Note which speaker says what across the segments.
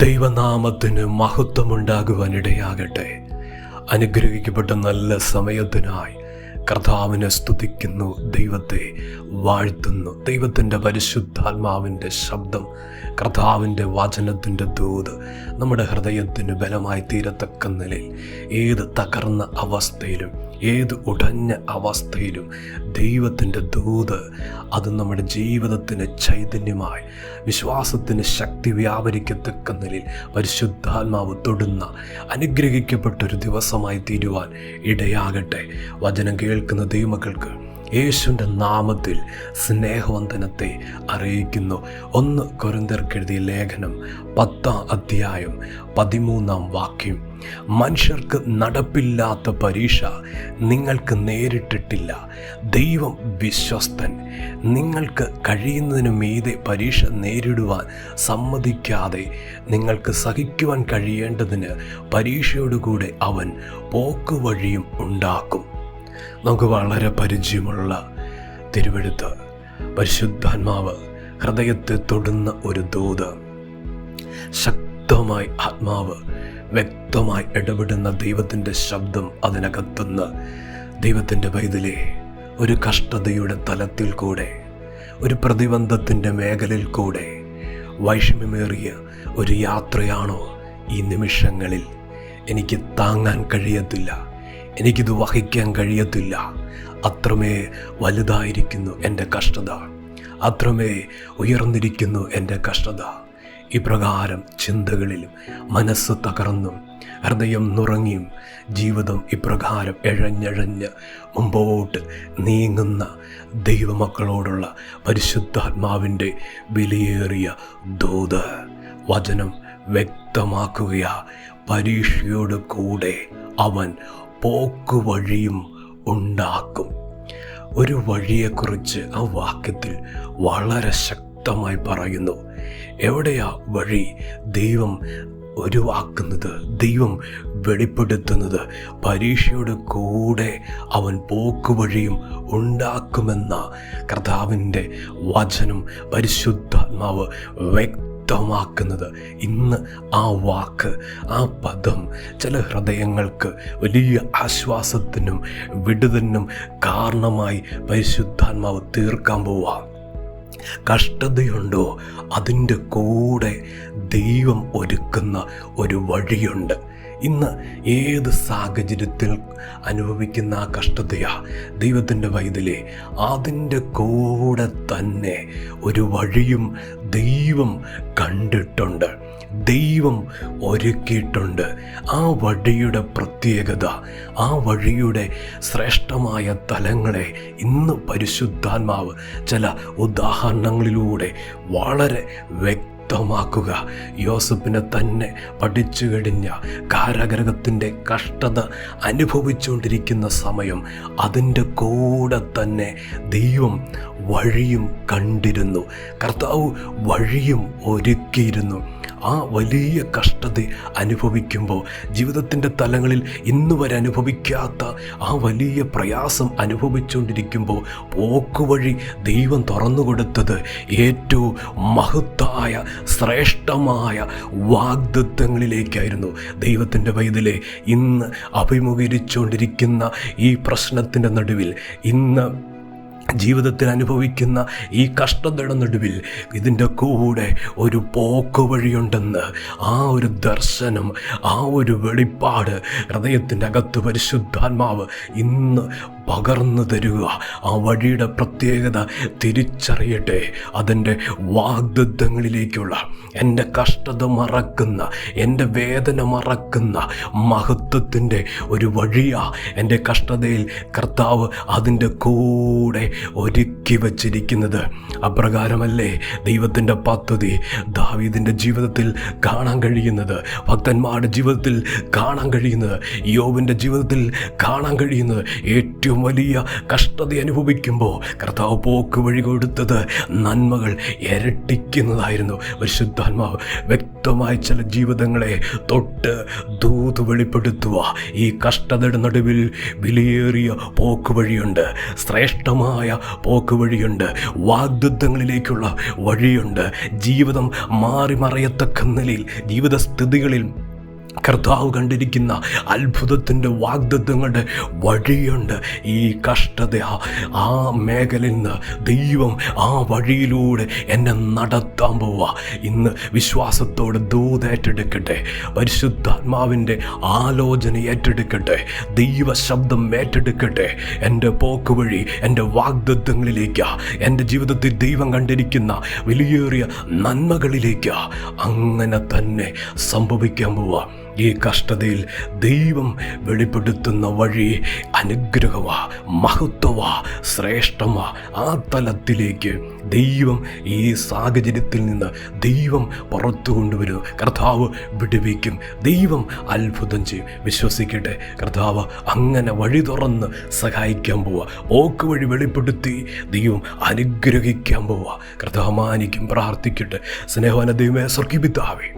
Speaker 1: ദൈവനാമത്തിന് മഹത്വമുണ്ടാകുവാനിടയാകട്ടെ. അനുഗ്രഹിക്കപ്പെട്ട നല്ല സമയത്തിനായി കർത്താവിനെ സ്തുതിക്കുന്നു, ദൈവത്തെ വാഴ്ത്തുന്നു. ദൈവത്തിൻ്റെ പരിശുദ്ധാത്മാവിൻ്റെ ശബ്ദം, കർത്താവിൻ്റെ വചനത്തിൻ്റെ ദൂത് നമ്മുടെ ഹൃദയത്തിന് ബലമായി തീരത്തക്ക നിലയിൽ ഏത് തകർന്ന അവസ്ഥയിലും ഏത് ഉടഞ്ഞ അവസ്ഥയിലും ദൈവത്തിൻ്റെ ദൂത് അത് നമ്മുടെ ജീവിതത്തിന് ചൈതന്യമായി വിശ്വാസത്തിന് ശക്തി വ്യാപരിക്കത്തക്ക നിലയിൽ പരിശുദ്ധാത്മാവ് തൊടുന്ന അനുഗ്രഹിക്കപ്പെട്ടൊരു ദിവസമായി തീരുവാൻ ഇടയാകട്ടെ. വചനം കേൾക്കുന്ന ദൈവമക്കൾക്ക് യേശുവിൻ്റെ നാമത്തിൽ സ്നേഹവന്ദനത്തെ അറിയിക്കുന്നു. 1 കൊരിന്ത്യർക്കെഴുതിയ ലേഖനം 10-ാം അധ്യായം 13-ാം വാക്യം. മനുഷ്യർക്ക് നടപ്പില്ലാത്ത പരീക്ഷ നിങ്ങൾക്ക് നേരിട്ടിട്ടില്ല. ദൈവം വിശ്വസ്തൻ. നിങ്ങൾക്ക് കഴിയുന്നതിനു മീതെ പരീക്ഷ നേരിടുവാൻ സമ്മതിക്കാതെ നിങ്ങൾക്ക് സഹിക്കുവാൻ കഴിയേണ്ടതിന് പരീക്ഷയോടുകൂടെ അവൻ പോക്കുവഴിയും ഉണ്ടാക്കും. നമുക്ക് വളരെ പരിചയമുള്ള തിരുവെഴുത്ത്, പരിശുദ്ധാത്മാവ് ഹൃദയത്തെ തൊടുന്ന ഒരു ദൂത്, ശക്തമായി ആത്മാവ് വ്യക്തമായി ഇടപെടുന്ന ദൈവത്തിൻ്റെ ശബ്ദം അതിനകത്തുനിന്ന് ദൈവത്തിൻ്റെ പൈതലേ, ഒരു കഷ്ടതയുടെ തലത്തിൽ കൂടെ, ഒരു പ്രതിബന്ധത്തിൻ്റെ മേഖലയിൽ കൂടെ വൈഷമ്യമേറിയ ഒരു യാത്രയാണോ ഈ നിമിഷങ്ങളിൽ? എനിക്ക് താങ്ങാൻ കഴിയത്തില്ല, എനിക്കിത് വഹിക്കാൻ കഴിയത്തില്ല, അത്രമേ വലുതായിരിക്കുന്നു എൻ്റെ കഷ്ടത, അത്രമേ ഉയർന്നിരിക്കുന്നു എൻ്റെ കഷ്ടത. ഇപ്രകാരം ചിന്തകളിലും മനസ്സ് തകർന്നും ഹൃദയം നുറങ്ങിയും ജീവിതം ഇപ്രകാരം എഴഞ്ഞഴഞ്ഞ് മുമ്പോട്ട് നീങ്ങുന്ന ദൈവമക്കളോടുള്ള പരിശുദ്ധാത്മാവിൻ്റെ വിലയേറിയ ദൂത് വചനം വ്യക്തമാക്കുകയാ. പരീക്ഷയോട് കൂടെ അവൻ പോക്കുവഴിയും ഉണ്ടാക്കും. ഒരു വഴിയെക്കുറിച്ച് ആ വാക്യത്തിൽ വളരെ ശക്തമായി പറയുന്നു. എവിടെയാ വഴി? ദൈവം ഒഴിവാക്കുന്നത്, ദൈവം വെളിപ്പെടുത്തുന്നത്. പരീക്ഷയുടെ കൂടെ അവൻ പോക്കുവഴിയും ഉണ്ടാക്കുമെന്ന കർത്താവിൻ്റെ വചനം പരിശുദ്ധാത്മാവ് വ്യക്തമാക്കുന്നത്. ഇന്ന് ആ വാക്ക്, ആ പദം ചില ഹൃദയങ്ങൾക്ക് വലിയ ആശ്വാസത്തിനും വിടുതലിനും കാരണമായി പരിശുദ്ധാത്മാവ് തീർക്കാൻ പോവാം. കഷ്ടതയുണ്ടോ? അതിൻ്റെ കൂടെ ദൈവം ഒരുക്കുന്ന ഒരു വഴിയുണ്ട്. ഇന്ന് ഏത് സാഹചര്യത്തിൽ അനുഭവിക്കുന്ന ആ കഷ്ടതയാ ദൈവത്തിൻ്റെ പൈതലേ, അതിൻ്റെ കൂടെ തന്നെ ഒരു വഴിയും ദൈവം കണ്ടിട്ടുണ്ട്, ദൈവം ഒരുക്കിയിട്ടുണ്ട്. ആ വഴിയുടെ പ്രത്യേകത, ആ വഴിയുടെ ശ്രേഷ്ഠമായ തലങ്ങളെ ഇന്ന് പരിശുദ്ധാത്മാവ് ചില ഉദാഹരണങ്ങളിലൂടെ വളരെ വ്യക്തമാക്കുക. യോസേപ്പിനെ തന്നെ പഠിച്ചു കഴിഞ്ഞ കാരാഗൃഹത്തിൻ്റെ കഷ്ടത അനുഭവിച്ചുകൊണ്ടിരിക്കുന്ന സമയം അതിൻ്റെ കൂടെ തന്നെ ദൈവം വഴിയും കണ്ടിരുന്നു, കർത്താവ് വഴിയും ഒരുക്കിയിരുന്നു. ആ വലിയ കഷ്ടത അനുഭവിക്കുമ്പോൾ, ജീവിതത്തിൻ്റെ തലങ്ങളിൽ ഇന്ന് വരെ അനുഭവിക്കാത്ത ആ വലിയ പ്രയാസം അനുഭവിച്ചുകൊണ്ടിരിക്കുമ്പോൾ പോക്കുവഴി ദൈവം തുറന്നു കൊടുത്തത് ഏറ്റവും മഹത്തായ ശ്രേഷ്ഠമായ വാഗ്ദത്തങ്ങളിലേക്കായിരുന്നു. ദൈവത്തിൻ്റെ പൈതലേ, ഇന്ന് അഭിമുഖീകരിച്ചുകൊണ്ടിരിക്കുന്ന ഈ പ്രശ്നത്തിൻ്റെ നടുവിൽ, ഇന്ന് ജീവിതത്തിൽ അനുഭവിക്കുന്ന ഈ കഷ്ടതയുടെ നടുവിൽ ഇതിൻ്റെ കൂടെ ഒരു പോക്കുവഴിയുണ്ടെന്ന് ആ ഒരു ദർശനം, ആ ഒരു വെളിപ്പാട് ഹൃദയത്തിൻ്റെ അകത്ത് പരിശുദ്ധാത്മാവ് ഇന്ന് പകർന്നു തരിക. ആ വഴിയുടെ പ്രത്യേകത തിരിച്ചറിയട്ടെ. അതിൻ്റെ വാഗ്ദത്തങ്ങളിലേക്കുള്ള, എൻ്റെ കഷ്ടത മറക്കുന്ന, എൻ്റെ വേദന മറക്കുന്ന മഹത്വത്തിൻ്റെ ഒരു വഴിയാ എൻ്റെ കഷ്ടതയിൽ കർത്താവ് അതിൻ്റെ കൂടെ ഒരുക്കി വച്ചിരിക്കുന്നത്. അപ്രകാരമല്ലേ ദൈവത്തിൻ്റെ പദ്ധതി ദാവീദിൻ്റെ ജീവിതത്തിൽ കാണാൻ കഴിയുന്നത്, ഭക്തന്മാരുടെ ജീവിതത്തിൽ കാണാൻ കഴിയുന്നത്, യോബിൻ്റെ ജീവിതത്തിൽ കാണാൻ കഴിയുന്നത്. ഏറ്റവും വലിയ കഷ്ടത അനുഭവിക്കുമ്പോൾ കർത്താവ് പോക്ക് വഴി കൊടുത്തത് നന്മകൾ ഇരട്ടിക്കുന്നതായിരുന്നു. പരിശുദ്ധാത്മാവ് വ്യക്തമായി ചില ജീവിതങ്ങളെ തൊട്ട് ദൂത് വെളിപ്പെടുത്തുക. ഈ കഷ്ടതയുടെ നടുവിൽ വിലയേറിയ പോക്ക് വഴിയുണ്ട്, ശ്രേഷ്ഠമായ പോക്ക് വഴിയുണ്ട്, വാഗ്ദത്തങ്ങളിലേക്കുള്ള വഴിയുണ്ട്. ജീവിതം മാറി മറയത്തക്ക നിലയിൽ ജീവിതസ്ഥിതികളിൽ കർത്താവ് കണ്ടിരിക്കുന്ന അത്ഭുതത്തിൻ്റെ വാഗ്ദത്തങ്ങളുടെ വഴിയുണ്ട്. ഈ കഷ്ടത ആ മേഖലയിൽ നിന്ന് ദൈവം ആ വഴിയിലൂടെ എന്നെ നടത്താൻ പോവുക. ഇന്ന് വിശ്വാസത്തോടെ ദൂതേറ്റെടുക്കട്ടെ, പരിശുദ്ധാത്മാവിൻ്റെ ആലോചന ഏറ്റെടുക്കട്ടെ, ദൈവശബ്ദം ഏറ്റെടുക്കട്ടെ. എൻ്റെ പോക്ക് വഴി എൻ്റെ വാഗ്ദത്തങ്ങളിലേക്ക്, എൻ്റെ ജീവിതത്തിൽ ദൈവം കണ്ടിരിക്കുന്ന വിലയേറിയ നന്മകളിലേക്ക് അങ്ങനെ തന്നെ സംഭവിക്കാൻ പോവുക. ഈ കഷ്ടതയിൽ ദൈവം വെളിപ്പെടുത്തുന്ന വഴി അനുഗ്രഹമാ, മഹത്വമാ, ശ്രേഷ്ഠമാ. ആ തലത്തിലേക്ക് ദൈവം ഈ സാഹചര്യത്തിൽ നിന്ന് ദൈവം പുറത്തു കൊണ്ടുവരും. കർത്താവ് വിടുവിക്കും, ദൈവം അത്ഭുതം ചെയ്യും. വിശ്വസിക്കട്ടെ, കർത്താവ് അങ്ങനെ വഴി തുറന്ന് സഹായിക്കാൻ പോവുക. പോക്ക് വഴി വെളിപ്പെടുത്തി ദൈവം അനുഗ്രഹിക്കാൻ പോവുക. കർത്താവ് മാനിക്കും. പ്രാർത്ഥിക്കട്ടെ. സ്നേഹവാന ദൈവമേ, സ്വർഗ്ഗപിതാവേ,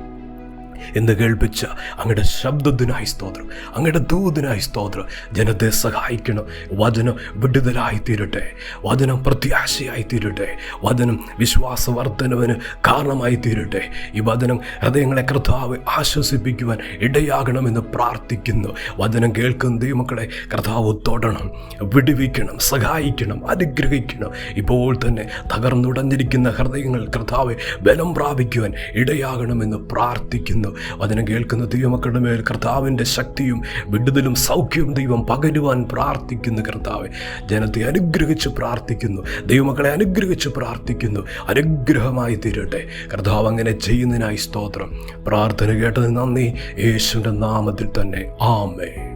Speaker 1: എന്ന് കേൾപ്പിച്ച അങ്ങയുടെ ശബ്ദത്തിനായി സ്തോത്രം, അങ്ങയുടെ ദൂതനായി സ്തോത്രം. ജനത്തെ സഹായിക്കണം. വചനം വിടുതലായി തീരട്ടെ, വചനം പ്രത്യാശയായി തീരട്ടെ, വചനം വിശ്വാസവർദ്ധനവിന് കാരണമായി തീരട്ടെ. ഈ വചനം ഹൃദയങ്ങളെ കർത്താവ് ആശ്വസിപ്പിക്കുവാൻ ഇടയാകണമെന്ന് പ്രാർത്ഥിക്കുന്നു. വചനം കേൾക്കുന്ന ദൈവമക്കളെ കർത്താവ് തൊടണം, വിടുവിക്കണം, സഹായിക്കണം, അനുഗ്രഹിക്കണം. ഇപ്പോൾ തന്നെ തകർന്നുടഞ്ഞിരിക്കുന്ന ഹൃദയങ്ങൾ കർത്താവെ ബലം പ്രാപിക്കുവാൻ ഇടയാകണമെന്ന് പ്രാർത്ഥിക്കുന്നു. വചനം കേൾക്കുന്ന ദൈവമക്കളുടെ മേൽ കർത്താവിൻ്റെ ശക്തിയും വിടുതലും സൗഖ്യവും ദൈവം പകരുവാൻ പ്രാർത്ഥിക്കുന്നു. കർത്താവെ, ജനത്തെ അനുഗ്രഹിച്ച് പ്രാർത്ഥിക്കുന്നു, ദൈവമക്കളെ അനുഗ്രഹിച്ച് പ്രാർത്ഥിക്കുന്നു. അനുഗ്രഹമായി തീരട്ടെ. കർത്താവ് അങ്ങനെ ചെയ്യുന്നതിനായി സ്തോത്രം. പ്രാർത്ഥന കേട്ടത് നന്ദി. യേശുവിൻ്റെ നാമത്തിൽ തന്നെ. ആമേൻ.